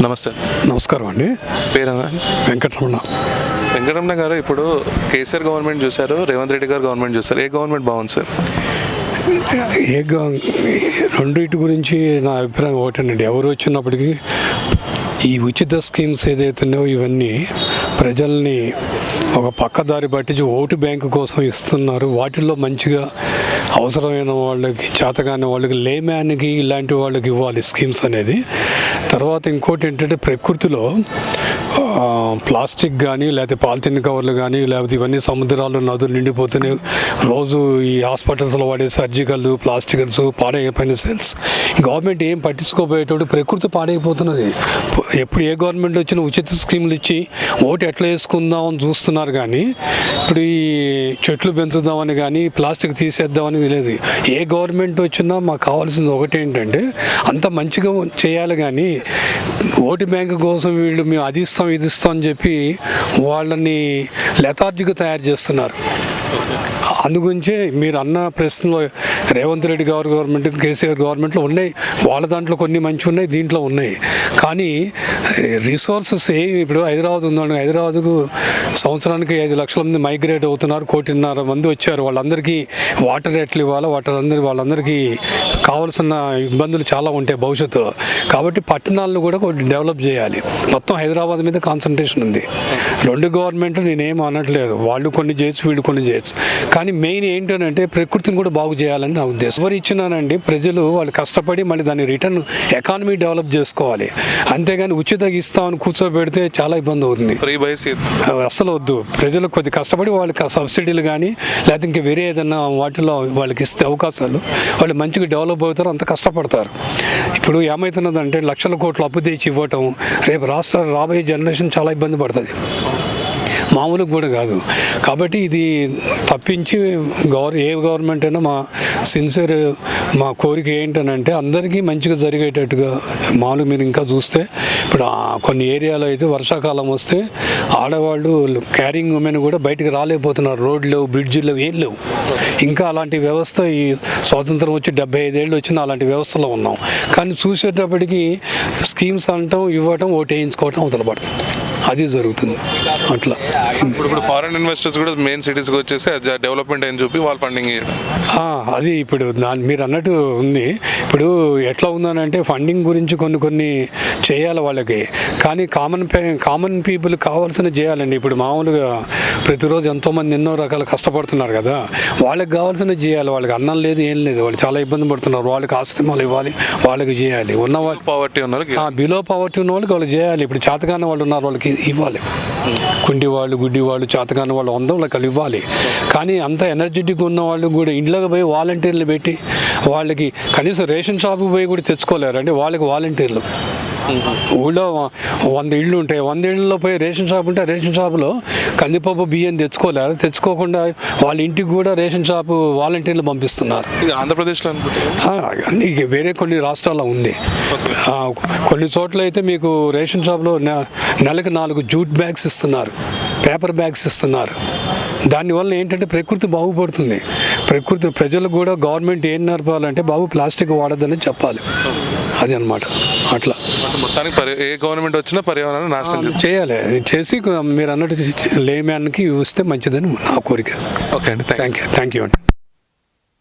నమస్తే. నమస్కారం అండి. పేరేనా? వెంకటరమణ. వెంకటరమణ గారు, ఇప్పుడు కేసీఆర్ గవర్నమెంట్ చూశారు, రేవంత్ రెడ్డి గారు గవర్నమెంట్ చూశారు. ఏ గవర్నమెంట్ బాగుంది సార్? రెండింటి గురించి నా అభిప్రాయం ఒకటేనండి. ఎవరు వచ్చినప్పటికీ ఈ ఉచిత స్కీమ్స్ ఏదైతున్నాయో ఇవన్నీ ప్రజల్ని ఒక పక్కదారి పట్టించి ఓటు బ్యాంకు కోసం ఇస్తున్నారు. వాటిల్లో మంచిగా అవసరమైన వాళ్ళకి, చేతగాని వాళ్ళకి, లేమ్యాన్కి, ఇలాంటి వాళ్ళకి ఇవ్వాలి స్కీమ్స్ అనేది. తర్వాత ఇంకోటి ఏంటంటే, ప్రకృతిలో ప్లాస్టిక్ కానీ లేకపోతే పాలిథిన్ కవర్లు కానీ లేకపోతే ఇవన్నీ సముద్రాలు, నదులు నిండిపోతున్నాయి. రోజు ఈ హాస్పిటల్స్లో వాడే సర్జికల్ ప్లాస్టికల్స్, పాడైపోయిన సెల్స్. గవర్నమెంట్ ఏం పట్టించుకోపోయేటప్పుడు ప్రకృతి పాడైపోతున్నది. ఎప్పుడు ఏ గవర్నమెంట్ వచ్చినా ఉచిత స్కీములు ఇచ్చి ఓటు ఎట్లా వేసుకుందాం అని చూస్తున్నారు. కానీ ఇప్పుడు ఈ చెట్లు పెంచుదామని కానీ ప్లాస్టిక్ తీసేద్దామని లేదు. ఏ గవర్నమెంట్ వచ్చినా మాకు కావాల్సింది ఒకటేంటంటే, అంత మంచిగా చేయాలి. కానీ ఓటు బ్యాంకు కోసం వీళ్ళు మేము అది ఇస్తాం ఇది ఇస్తాం అని చెప్పి వాళ్ళని లెథార్జీగా తయారు చేస్తున్నారు. అందుగురించే మీరు అన్న ప్రశ్నలో రేవంత్ రెడ్డి గారు గవర్నమెంట్, కేసీఆర్ గవర్నమెంట్లో ఉన్నాయి. వాళ్ళ దాంట్లో కొన్ని మంచి ఉన్నాయి, దీంట్లో ఉన్నాయి. కానీ రిసోర్సెస్ ఇప్పుడు హైదరాబాద్ ఉందండి. హైదరాబాద్కు సంవత్సరానికి 5 లక్షల మంది మైగ్రేట్ అవుతున్నారు. 1.5 కోటి మంది వచ్చారు. వాళ్ళందరికీ వాటర్ ఎట్లు ఇవ్వాలో వాళ్ళందరికీ కావాల్సిన ఇబ్బందులు చాలా ఉంటాయి భవిష్యత్తులో. కాబట్టి పట్టణాలను కూడా కొంచెం డెవలప్ చేయాలి. మొత్తం హైదరాబాద్ మీద కాన్సన్ట్రేషన్ ఉంది. రెండు గవర్నమెంట్ నేనేం అనట్లేదు, వాళ్ళు కొన్ని చేయొచ్చు, వీళ్ళు కొన్ని చేయొచ్చు. కానీ మెయిన్ ఏంటంటే ప్రకృతిని కూడా బాగు చేయాలని నా ఉద్దేశం. ఎవరు ఇచ్చినానండి, ప్రజలు వాళ్ళు కష్టపడి మళ్ళీ దాన్ని రిటర్న్ ఎకానమీ డెవలప్ చేసుకోవాలి. అంతేగాని ఉచితంగా ఇస్తామని కూర్చోబెడితే చాలా ఇబ్బంది అవుతుంది. అసలు వద్దు. ప్రజలు కొద్ది కష్టపడి వాళ్ళకి సబ్సిడీలు కానీ లేకపోతే ఇంకా వేరే ఏదైనా వాటిలో వాళ్ళకి ఇస్తే అవకాశాలు, వాళ్ళు మంచిగా డెవలప్ అవుతారు. అంత కష్టపడతారు. ఇప్పుడు ఏమవుతున్నదంటే, లక్షల కోట్లు అప్పు తెచ్చి ఇవ్వటం రేపు రాబోయే జనరేషన్ చాలా ఇబ్బంది పడుతుంది. మామూలుగా కూడా కాదు. కాబట్టి ఇది తప్పించి ఏ గవర్నమెంట్ అయినా మా కోరిక ఏంటనంటే, అందరికీ మంచిగా జరిగేటట్టుగా. మామూలుగా మీరు ఇంకా చూస్తే ఇప్పుడు కొన్ని ఏరియాలో అయితే వర్షాకాలం వస్తే ఆడవాళ్ళు, క్యారింగ్ ఉమెన్ కూడా బయటకు రాలేకపోతున్నారు. రోడ్లు, బ్రిడ్జిలు ఏం లేవు. ఇంకా అలాంటి వ్యవస్థ ఈ స్వాతంత్రం వచ్చి 75 ఏళ్ళు వచ్చినా అలాంటి వ్యవస్థలో ఉన్నాం. కానీ చూసేటప్పటికి స్కీమ్స్ అంటాం, ఇవ్వటం, ఓటు వేయించుకోవటం అవతల పడుతుంది. అది జరుగుతుంది. అట్లా ఇప్పుడు ఫారెన్ ఇన్వెస్టర్స్ కూడా మెయిన్ సిటీస్కి వచ్చేసి డెవలప్మెంట్ అని చెప్పి వాళ్ళు ఫండింగ్ చేయడం, అది ఇప్పుడు మీరు అన్నట్టు ఉంది. ఇప్పుడు ఎట్లా ఉందనంటే, ఫండింగ్ గురించి కొన్ని చేయాలి వాళ్ళకి. కానీ కామన్ పీపుల్ కావాల్సిన చేయాలండి. ఇప్పుడు మామూలుగా ప్రతిరోజు ఎంతోమంది ఎన్నో రకాల కష్టపడుతున్నారు కదా, వాళ్ళకి కావాల్సినవి చేయాలి. వాళ్ళకి అన్నం లేదు, ఏం లేదు, వాళ్ళు చాలా ఇబ్బంది పడుతున్నారు. వాళ్ళకి ఆశ్రమాలు ఇవ్వాలి, వాళ్ళకి చేయాలి. పావర్టీ ఉన్నారు, బిలో పావర్టీ ఉన్న వాళ్ళకి వాళ్ళు చేయాలి. ఇప్పుడు చేతగానే వాళ్ళు ఉన్నారు, వాళ్ళకి ఇవ్వాలి. కుండి వాళ్ళు, గుడ్డి వాళ్ళు, చేతగాని వాళ్ళు వాళ్ళకి ఇవ్వాలి. కానీ అంత ఎనర్జెటిక్ ఉన్న వాళ్ళు కూడా ఇంట్లోకి పోయి వాలంటీర్లు పెట్టి వాళ్ళకి కనీసం రేషన్ షాప్కి పోయి కూడా తెచ్చుకోలేరు. అంటే వాళ్ళకి వాలంటీర్లు. ఊళ్ళో 100 ఇళ్ళు ఉంటాయి. 100 ఇళ్ళలో పోయి రేషన్ షాప్ ఉంటే రేషన్ షాపులో కందిపప్పు, బియ్యం తెచ్చుకోలేరు. తెచ్చుకోకుండా వాళ్ళ ఇంటికి కూడా రేషన్ షాపు వాలంటీర్లు పంపిస్తున్నారు. ఆంధ్రప్రదేశ్లో వేరే కొన్ని రాష్ట్రాల్లో ఉంది. కొన్ని చోట్ల అయితే మీకు రేషన్ షాప్లో నెలకు 4 జూట్ బ్యాగ్స్ ఇస్తున్నారు, పేపర్ బ్యాగ్స్ ఇస్తున్నారు. దానివల్ల ఏంటంటే ప్రకృతి బాగుపడుతుంది. ప్రజలకు కూడా గవర్నమెంట్ ఏం నేర్పాలంటే, బాబు ప్లాస్టిక్ వాడద్దని చెప్పాలి. అది అన్నమాట. అట్లా మొత్తానికి ఏ గవర్నమెంట్ వచ్చినా పర్యావరణాన్ని నాశనం చేయాలి. చేసి మీరు అన్నట్టు లేమ్యాన్కి ఇస్తే మంచిదని నా కోరిక. ఓకే అండి, థ్యాంక్ యూ అండి.